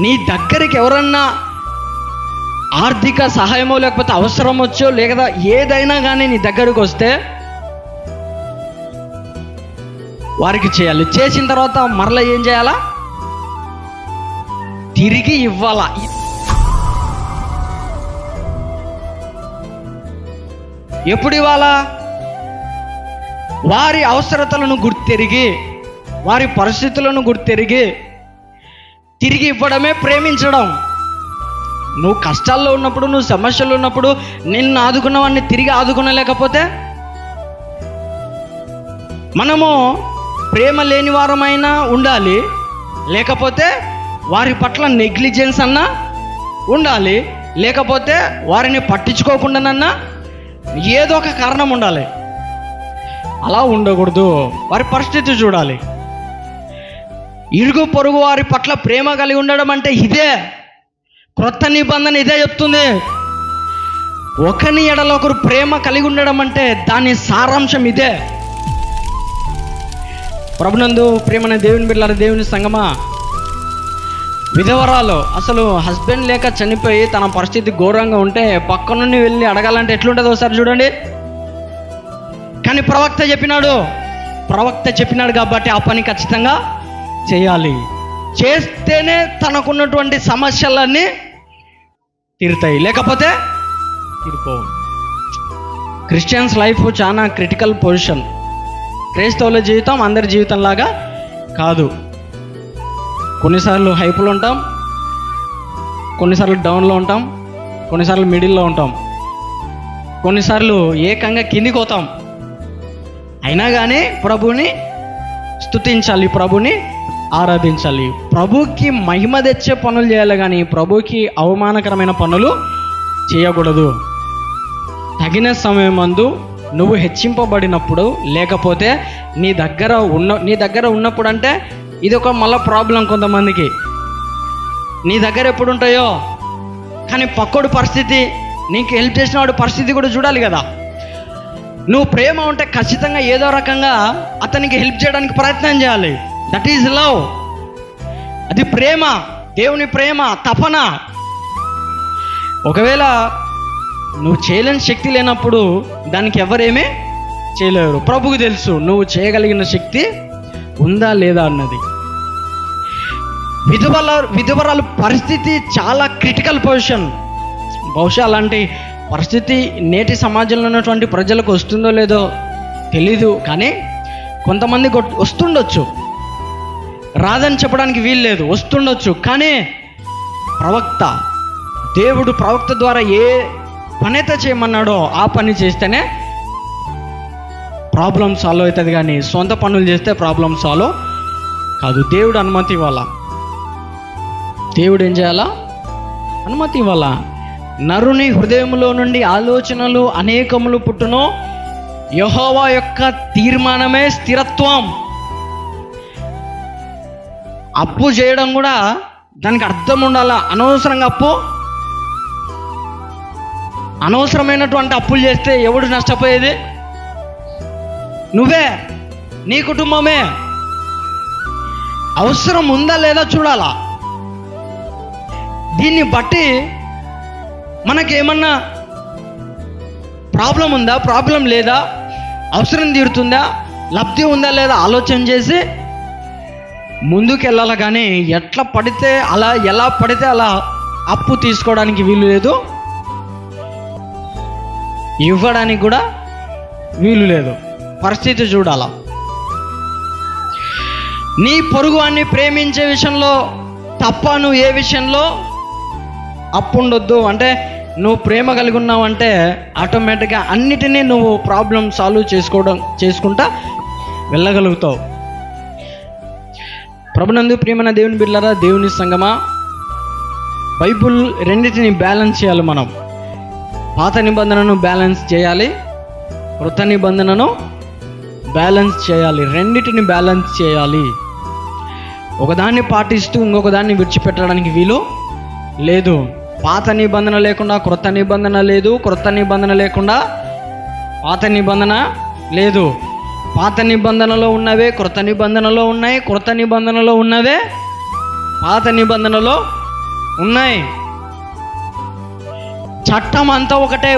నీ దగ్గరికి ఎవరన్నా ఆర్థిక సహాయమో లేకపోతే అవసరం వచ్చో లేదా ఏదైనా కానీ నీ దగ్గరకు వస్తే వారికి చేయాలి. చేసిన తర్వాత మరలా ఏం చేయాలా? తిరిగి ఇవ్వాలా. ఎప్పుడు ఇవ్వాలా? వారి అవసరతలను గుర్తెరిగి, వారి పరిస్థితులను గుర్తెరిగి తిరిగి ఇవ్వడమే ప్రేమించడం. నువ్వు కష్టాల్లో ఉన్నప్పుడు, నువ్వు సమస్యలు ఉన్నప్పుడు నిన్ను ఆదుకున్న వాడిని తిరిగి ఆదుకునలేకపోతే మనము ప్రేమ లేని వారమైనా ఉండాలి, లేకపోతే వారి పట్ల నెగ్లిజెన్స్ అన్నా ఉండాలి, లేకపోతే వారిని పట్టించుకోకుండానన్నా ఏదో ఒక కారణం ఉండాలి. అలా ఉండకూడదు. వారి పరిస్థితి చూడాలి. ఇరుగు పొరుగు వారి పట్ల ప్రేమ కలిగి ఉండడం అంటే ఇదే. క్రొత్త నిబంధన ఇదే చెప్తుంది. ఒకని ఎడల ఒకరు ప్రేమ కలిగి ఉండడం అంటే దాని సారాంశం ఇదే. ప్రభునందు ప్రేమనే దేవుని బిడ్డలారా, దేవుని సంగమా, విధవరాలు అసలు హస్బెండ్ లేక చనిపోయి తన పరిస్థితి ఘోరంగా ఉంటే పక్క నుండి వెళ్ళి అడగాలంటే ఎట్లుంటుందో ఒకసారి చూడండి. కానీ ప్రవక్త చెప్పినాడు కాబట్టి ఆ పని ఖచ్చితంగా చేయాలి. చేస్తేనే తనకున్నటువంటి సమస్యలన్నీ తీరుతాయి, లేకపోతే తీరిపోవు. క్రిస్టియన్స్ లైఫ్ చాలా క్రిటికల్ పొజిషన్. క్రైస్తవుల జీవితం అందరి జీవితంలాగా కాదు. కొన్నిసార్లు హైపులో ఉంటాం, కొన్నిసార్లు డౌన్లో ఉంటాం, కొన్నిసార్లు మిడిల్లో ఉంటాం, కొన్నిసార్లు ఏకంగా కిందికి పోతాం. అయినా కానీ ప్రభువుని స్తుతించాలి, ప్రభుని ఆరాధించాలి. ప్రభుకి మహిమ తెచ్చే పనులు చేయాలి, కానీ ప్రభుకి అవమానకరమైన పనులు చేయకూడదు. తగిన సమయమందు నువ్వు హెచ్చింపబడినప్పుడు, లేకపోతే నీ దగ్గర ఉన్నప్పుడు, అంటే ఇది ఒక మళ్ళీ ప్రాబ్లం కొంతమందికి. నీ దగ్గర ఎప్పుడు ఉంటాయో కానీ పక్కోడు పరిస్థితి, నీకు హెల్ప్ చేసిన వాడు పరిస్థితి కూడా చూడాలి కదా. నువ్వు ప్రేమ ఉంటే ఖచ్చితంగా ఏదో రకంగా అతనికి హెల్ప్ చేయడానికి ప్రయత్నం చేయాలి. That is love. అది ప్రేమ, దేవుని ప్రేమ, తపన. ఒకవేళ నువ్వు చేయలేని శక్తి లేనప్పుడు దానికి ఎవరేమీ చేయలేరు. ప్రభువుకు తెలుసు నువ్వు చేయగలిగిన శక్తి ఉందా లేదా అన్నది. విధవరాలు పరిస్థితి చాలా క్రిటికల్ పొజిషన్. బహుశా అలాంటి పరిస్థితి నేటి సమాజంలో ఉన్నటువంటి ప్రజలకు వస్తుందో లేదో తెలీదు, కానీ కొంతమందికి వస్తుండొచ్చు. రాదని చెప్పడానికి వీలు లేదు, వస్తుండొచ్చు. కానీ దేవుడు ప్రవక్త ద్వారా ఏ పనైతే చేయమన్నాడో ఆ పని చేస్తేనే ప్రాబ్లం సాల్వ్ అవుతుంది, కానీ సొంత పనులు చేస్తే ప్రాబ్లం సాల్వ్ కాదు. దేవుడు అనుమతి ఇవ్వాలా. దేవుడు ఏం చేయాలా? అనుమతి ఇవ్వాలా. నరుని హృదయంలో నుండి ఆలోచనలు అనేకములు పుట్టును, యెహోవా యొక్క తీర్మానమే స్థిరత్వం. అప్పు చేయడం కూడా దానికి అర్థం ఉండాలా. అనవసరమైనటువంటి అప్పులు చేస్తే ఎవడు నష్టపోయేది? నువ్వే, నీ కుటుంబమే. అవసరం ఉందా లేదా చూడాలా. దీన్ని బట్టి మనకేమన్నా ప్రాబ్లం ఉందా, ప్రాబ్లం లేదా, అవసరం తీరుతుందా, లబ్ధి ఉందా లేదా ఆలోచన చేసి ముందుకు వెళ్ళాలి. కానీ ఎలా పడితే అలా అప్పు తీసుకోవడానికి వీలు లేదు, ఇవ్వడానికి కూడా వీలు లేదు. పరిస్థితి చూడాలా. నీ పొరుగు వాడిని ప్రేమించే విషయంలో తప్ప, నువ్వు ఏ విషయంలో అప్పు ఉండొద్దు. అంటే నువ్వు ప్రేమ కలిగి ఉన్నావంటే ఆటోమేటిక్గా అన్నిటినీ నువ్వు ప్రాబ్లం సాల్వ్ చేసుకుంటా వెళ్ళగలుగుతావు. ప్రభునందు ప్రియమైన దేవుని బిడ్డలారా, దేవుని సంగమా, బైబుల్ రెండింటిని బ్యాలెన్స్ చేయాలి. మనం పాత నిబంధనను బ్యాలెన్స్ చేయాలి, కృత నిబంధనను బ్యాలెన్స్ చేయాలి. రెండింటిని బ్యాలెన్స్ చేయాలి. ఒకదాన్ని పాటిస్తూ ఇంకొకదాన్ని విడిచిపెట్టడానికి వీలు లేదు. పాత నిబంధన లేకుండా క్రొత్త నిబంధన లేదు, క్రొత్త నిబంధన లేకుండా పాత నిబంధన లేదు. పాత నిబంధనలో ఉన్నవే క్రొత్త నిబంధనలో ఉన్నాయి, క్రొత్త నిబంధనలో ఉన్నవే పాత నిబంధనలో ఉన్నాయి. చట్టం అంతా ఒకటే,